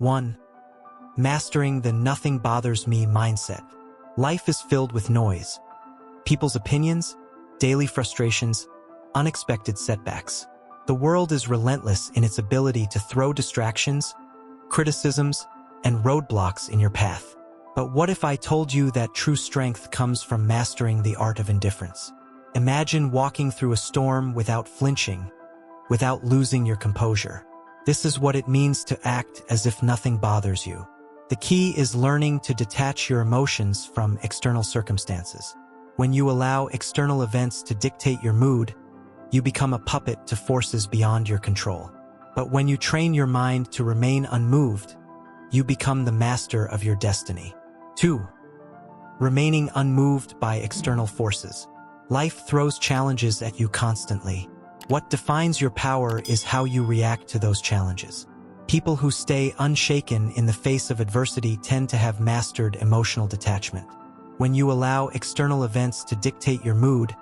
1. Mastering the nothing bothers me mindset. Life is filled with noise. People's opinions, daily frustrations, unexpected setbacks. The world is relentless in its ability to throw distractions, criticisms, and roadblocks in your path. But what if I told you that true strength comes from mastering the art of indifference? Imagine walking through a storm without flinching, without losing your composure. This is what it means to act as if nothing bothers you. The key is learning to detach your emotions from external circumstances. When you allow external events to dictate your mood, you become a puppet to forces beyond your control. But when you train your mind to remain unmoved, you become the master of your destiny. 2. Remaining unmoved by external forces. Life throws challenges at you constantly. What defines your power is how you react to those challenges. People who stay unshaken in the face of adversity tend to have mastered emotional detachment. When you allow external events to dictate your mood,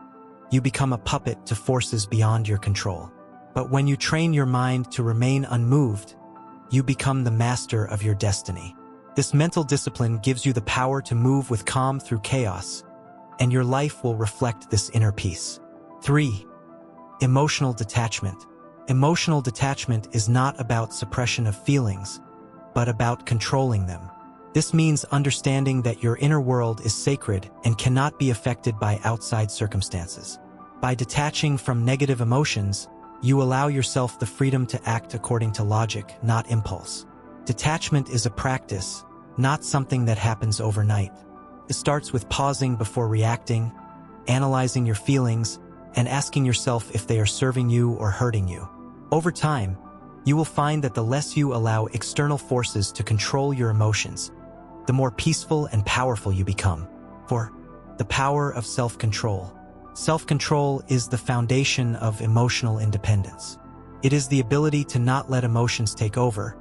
you become a puppet to forces beyond your control. But when you train your mind to remain unmoved, you become the master of your destiny. This mental discipline gives you the power to move with calm through chaos, and your life will reflect this inner peace. 3. Emotional detachment. Emotional detachment is not about suppression of feelings, but about controlling them. This means understanding that your inner world is sacred and cannot be affected by outside circumstances. By detaching from negative emotions, you allow yourself the freedom to act according to logic, not impulse. Detachment is a practice, not something that happens overnight. It starts with pausing before reacting, analyzing your feelings, and asking yourself if they are serving you or hurting you. Over time, you will find that the less you allow external forces to control your emotions, the more peaceful and powerful you become. 4. The power of self-control. Self-control is the foundation of emotional independence. It is the ability to not let emotions take over,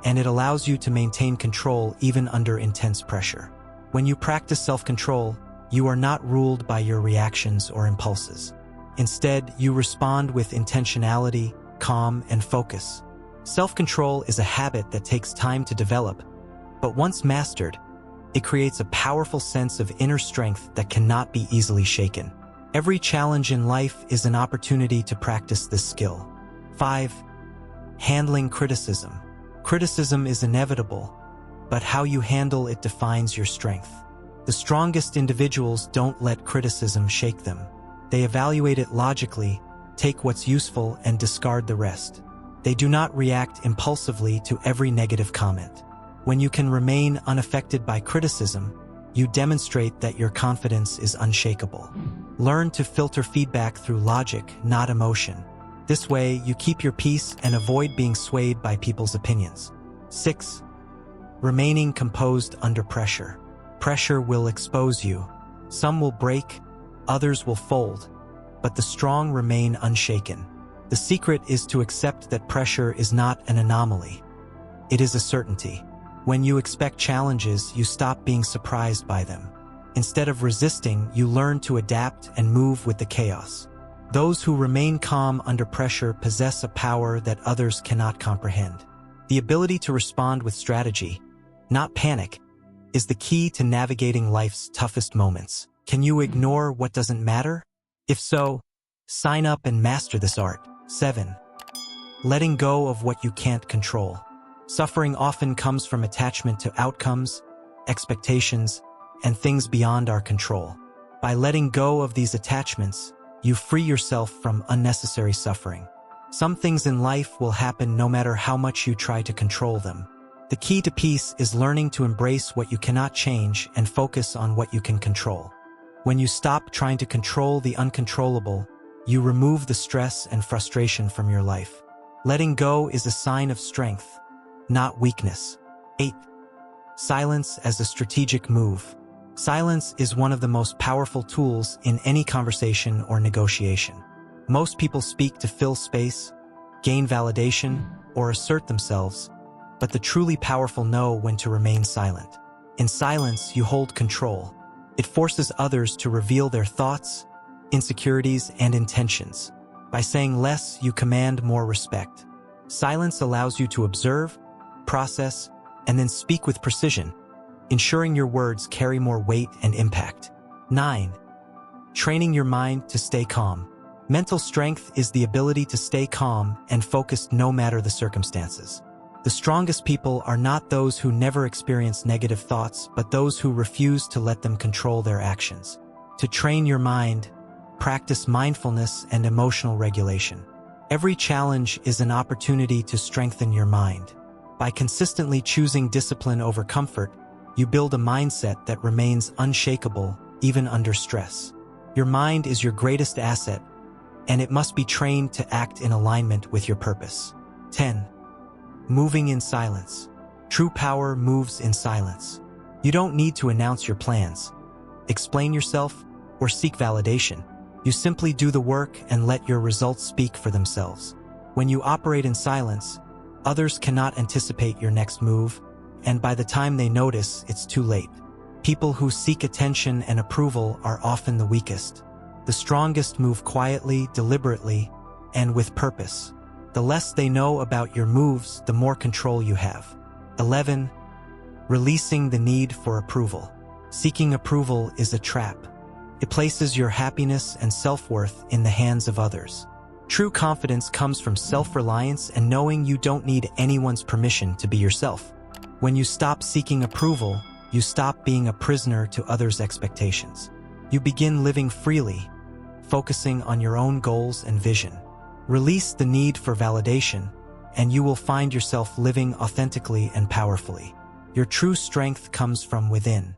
and it allows you to maintain control even under intense pressure. When you practice self-control, you are not ruled by your reactions or impulses. Instead, you respond with intentionality, calm, and focus. Self-control is a habit that takes time to develop, but once mastered, it creates a powerful sense of inner strength that cannot be easily shaken. Every challenge in life is an opportunity to practice this skill. 5. Handling criticism. Criticism is inevitable, but how you handle it defines your strength. The strongest individuals don't let criticism shake them. They evaluate it logically, take what's useful, and discard the rest. They do not react impulsively to every negative comment. When you can remain unaffected by criticism, you demonstrate that your confidence is unshakable. Learn to filter feedback through logic, not emotion. This way, you keep your peace and avoid being swayed by people's opinions. 6. Remaining composed under pressure. Pressure will expose you. Some will break, others will fold, but the strong remain unshaken. The secret is to accept that pressure is not an anomaly. It is a certainty. When you expect challenges, you stop being surprised by them. Instead of resisting, you learn to adapt and move with the chaos. Those who remain calm under pressure possess a power that others cannot comprehend. The ability to respond with strategy, not panic, is the key to navigating life's toughest moments. Can you ignore what doesn't matter? If so, sign up and master this art. 7. Letting go of what you can't control. Suffering often comes from attachment to outcomes, expectations, and things beyond our control. By letting go of these attachments, you free yourself from unnecessary suffering. Some things in life will happen no matter how much you try to control them. The key to peace is learning to embrace what you cannot change and focus on what you can control. When you stop trying to control the uncontrollable, you remove the stress and frustration from your life. Letting go is a sign of strength, not weakness. 8. Silence as a strategic move. Silence is one of the most powerful tools in any conversation or negotiation. Most people speak to fill space, gain validation, or assert themselves, but the truly powerful know when to remain silent. In silence, you hold control. It forces others to reveal their thoughts, insecurities, and intentions. By saying less, you command more respect. Silence allows you to observe, process, and then speak with precision, ensuring your words carry more weight and impact. 9. Training your mind to stay calm. Mental strength is the ability to stay calm and focused no matter the circumstances. The strongest people are not those who never experience negative thoughts, but those who refuse to let them control their actions. To train your mind, practice mindfulness and emotional regulation. Every challenge is an opportunity to strengthen your mind. By consistently choosing discipline over comfort, you build a mindset that remains unshakable even under stress. Your mind is your greatest asset, and it must be trained to act in alignment with your purpose. 10. Moving in silence. True power moves in silence. You don't need to announce your plans, explain yourself, or seek validation. You simply do the work and let your results speak for themselves. When you operate in silence, others cannot anticipate your next move, and by the time they notice, it's too late. People who seek attention and approval are often the weakest. The strongest move quietly, deliberately, and with purpose. The less they know about your moves, the more control you have. 11. Releasing the need for approval. Seeking approval is a trap. It places your happiness and self-worth in the hands of others. True confidence comes from self-reliance and knowing you don't need anyone's permission to be yourself. When you stop seeking approval, you stop being a prisoner to others' expectations. You begin living freely, focusing on your own goals and vision. Release the need for validation, and you will find yourself living authentically and powerfully. Your true strength comes from within.